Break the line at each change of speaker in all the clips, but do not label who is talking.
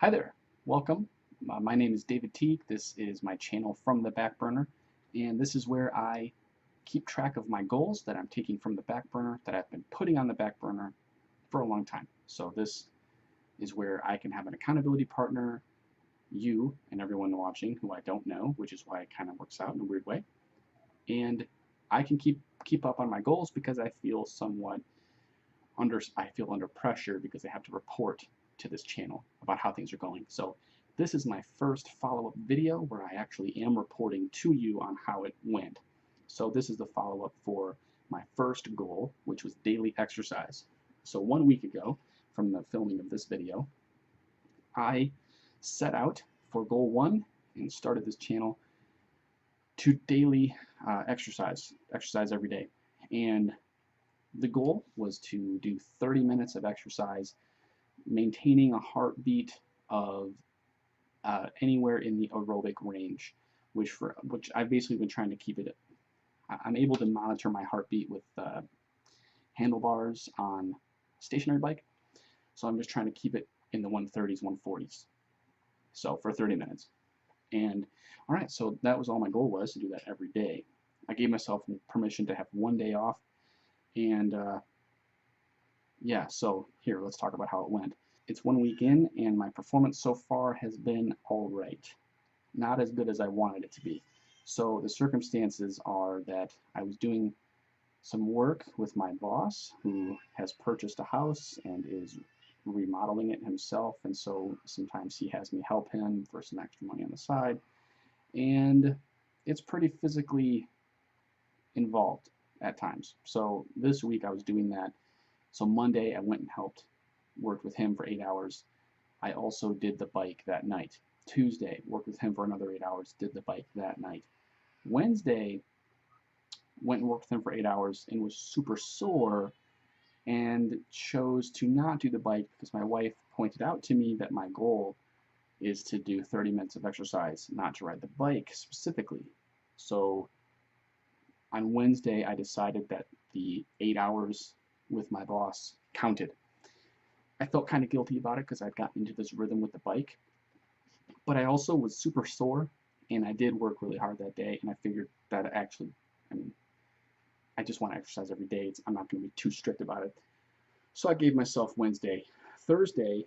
Hi there, welcome. My name is David Teague. This is my channel From the Back Burner, and this is where I keep track of my goals that I'm taking from the back burner that I've been putting on the back burner for a long time. So this is where I can have an accountability partner, you and everyone watching who I don't know, which is why it kind of works out in a weird way. And I can keep up on my goals because I feel under pressure because I have to report to this channel about how things are going. So this is my first follow-up video where I actually am reporting to you on how it went. So this is the follow-up for my first goal, which was daily exercise. So 1 week ago, from the filming of this video, I set out for goal 1 and started this channel to daily exercise every day. And the goal was to do 30 minutes of exercise, maintaining a heartbeat of anywhere in the aerobic range, which I've basically been trying to keep it. I'm able to monitor my heartbeat with handlebars on stationary bike, so I'm just trying to keep it in the 130s, 140s. So for 30 minutes. And all right, so that was all my goal was, to do that every day. I gave myself permission to have one day off, and yeah, so here, let's talk about how it went. It's 1 week in, and my performance so far has been all right. Not as good as I wanted it to be. So the circumstances are that I was doing some work with my boss, who has purchased a house and is remodeling it himself, and so sometimes he has me help him for some extra money on the side, and it's pretty physically involved at times. So this week I was doing that. So Monday I went and worked with him for 8 hours. I also did the bike that night. Tuesday, worked with him for another 8 hours, did the bike that night. Wednesday, went and worked with him for 8 hours and was super sore and chose to not do the bike because my wife pointed out to me that my goal is to do 30 minutes of exercise, not to ride the bike specifically. So on Wednesday, I decided that the 8 hours with my boss counted. I felt kind of guilty about it because I'd gotten into this rhythm with the bike, but I also was super sore, and I did work really hard that day, and I figured that actually, I mean, I just want to exercise every day. I'm not going to be too strict about it. So I gave myself Wednesday. Thursday,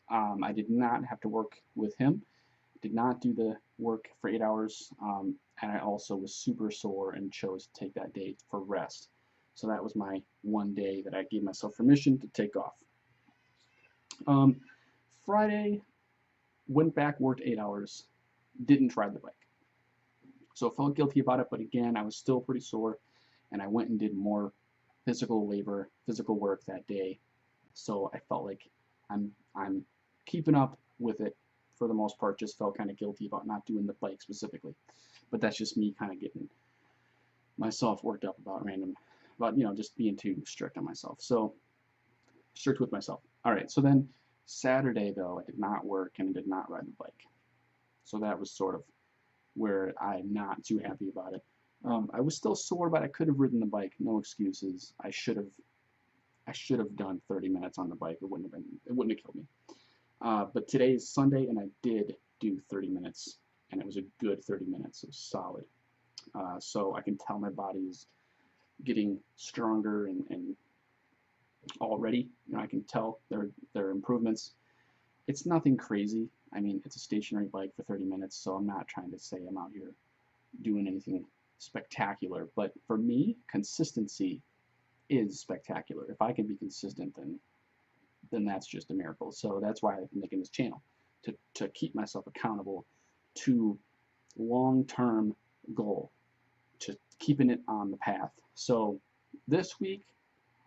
I did not have to work with him, did not do the work for 8 hours, and I also was super sore and chose to take that day for rest. So that was my one day that I gave myself permission to take off. Friday, went back, worked 8 hours, didn't ride the bike. So I felt guilty about it, but again, I was still pretty sore, and I went and did more physical labor, physical work that day. So I felt like I'm keeping up with it for the most part. Just felt kind of guilty about not doing the bike specifically, but that's just me kind of getting myself worked up about just being too strict on myself. So strict with myself. All right, so then Saturday though, I did not work and I did not ride the bike. So that was sort of where I'm not too happy about it. I was still sore, but I could have ridden the bike. No excuses. I should have done 30 minutes on the bike. It wouldn't have killed me. But today is Sunday, and I did do 30 minutes, and it was a good 30 minutes. It was solid. So I can tell my body is getting stronger and already. I can tell there are improvements. It's nothing crazy. I mean, it's a stationary bike for 30 minutes, so I'm not trying to say I'm out here doing anything spectacular. But for me, consistency is spectacular. If I can be consistent, then that's just a miracle. So that's why I'm making this channel, to keep myself accountable to long-term goal, to keeping it on the path. So this week,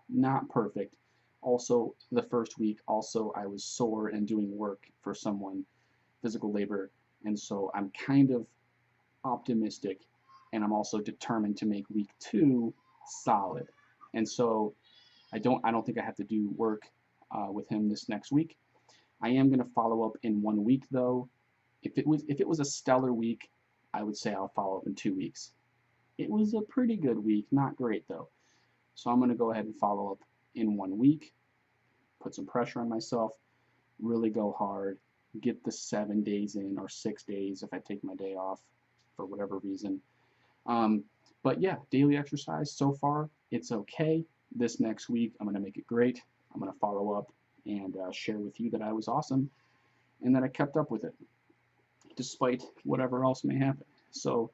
not perfect. Also, the first week, also I was sore and doing work for someone, physical labor, and so I'm kind of optimistic, and I'm also determined to make week 2 solid. And so I don't think I have to do work with him this next week. I am going to follow up in 1 week though. If it was a stellar week, I would say I'll follow up in 2 weeks. It was a pretty good week, not great though. So I'm going to go ahead and follow up in 1 week, put some pressure on myself, really go hard, get the 7 days in, or 6 days if I take my day off for whatever reason. Um, but yeah, daily exercise so far, it's okay. This next week, I'm going to make it great. I'm going to follow up and share with you that I was awesome and that I kept up with it despite whatever else may happen. So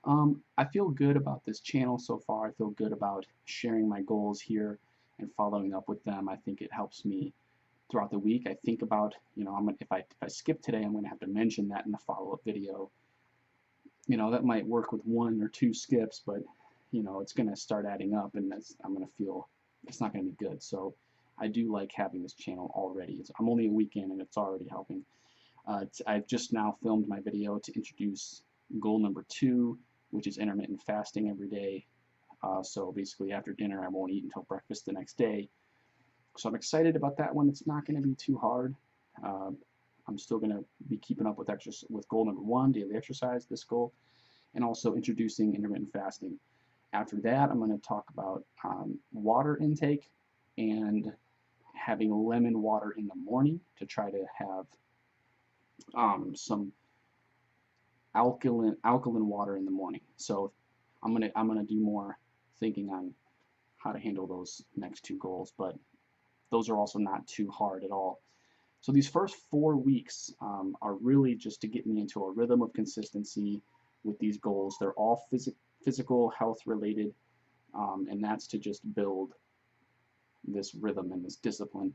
I feel good about this channel so far. I feel good about sharing my goals here and following up with them. I think it helps me throughout the week. I think about, if I skip today, I'm going to have to mention that in the follow-up video. That might work with 1 or 2 skips, but it's going to start adding up, and I'm going to feel it's not going to be good. So I do like having this channel already. I'm only a week in, and it's already helping. I've just now filmed my video to introduce goal number 2, which is intermittent fasting every day. So basically after dinner, I won't eat until breakfast the next day. So I'm excited about that one. It's not going to be too hard. I'm still going to be keeping up with goal number 1, daily exercise, this goal, and also introducing intermittent fasting. After that, I'm going to talk about water intake and having lemon water in the morning to try to have some alkaline water in the morning. So I'm gonna do more thinking on how to handle those next 2 goals, but those are also not too hard at all. So these first 4 weeks are really just to get me into a rhythm of consistency with these goals. They're all physical health related, and that's to just build this rhythm and this discipline.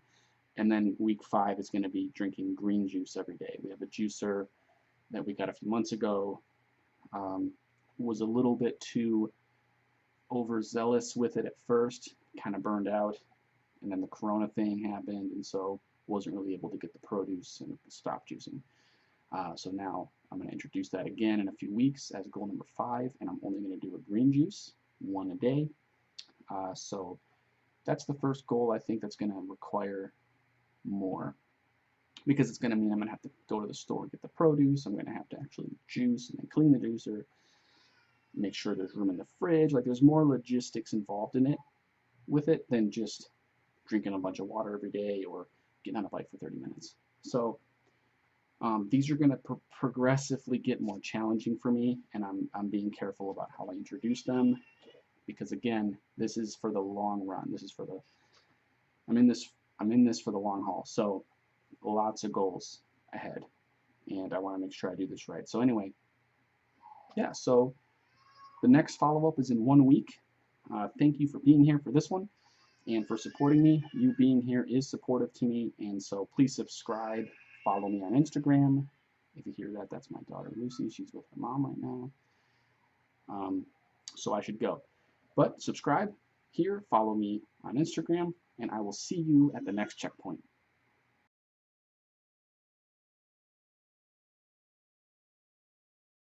And then week 5 is going to be drinking green juice every day. We have a juicer that we got a few months ago. Was a little bit too overzealous with it at first, kind of burned out, and then the corona thing happened, and so wasn't really able to get the produce and stopped juicing. So now I'm going to introduce that again in a few weeks as goal number 5, and I'm only going to do a green juice, 1 a day. So that's the first goal. I think that's going to require more, because it's going to mean I'm going to have to go to the store and get the produce. I'm going to have to actually juice and then clean the juicer, make sure there's room in the fridge. Like, there's more logistics involved in it with it than just drinking a bunch of water every day or getting on a bike for 30 minutes. So these are going to progressively get more challenging for me, and I'm being careful about how I introduce them, because again, this is for the long run. This is for the I'm in this for the long haul. So lots of goals ahead, and I want to make sure I do this right. So anyway, yeah, so the next follow-up is in 1 week. Thank you for being here for this one and for supporting me. You being here is supportive to me, and so please subscribe. Follow me on Instagram. If you hear that, that's my daughter Lucy. She's with her mom right now. So I should go. But subscribe here, follow me on Instagram, and I will see you at the next checkpoint.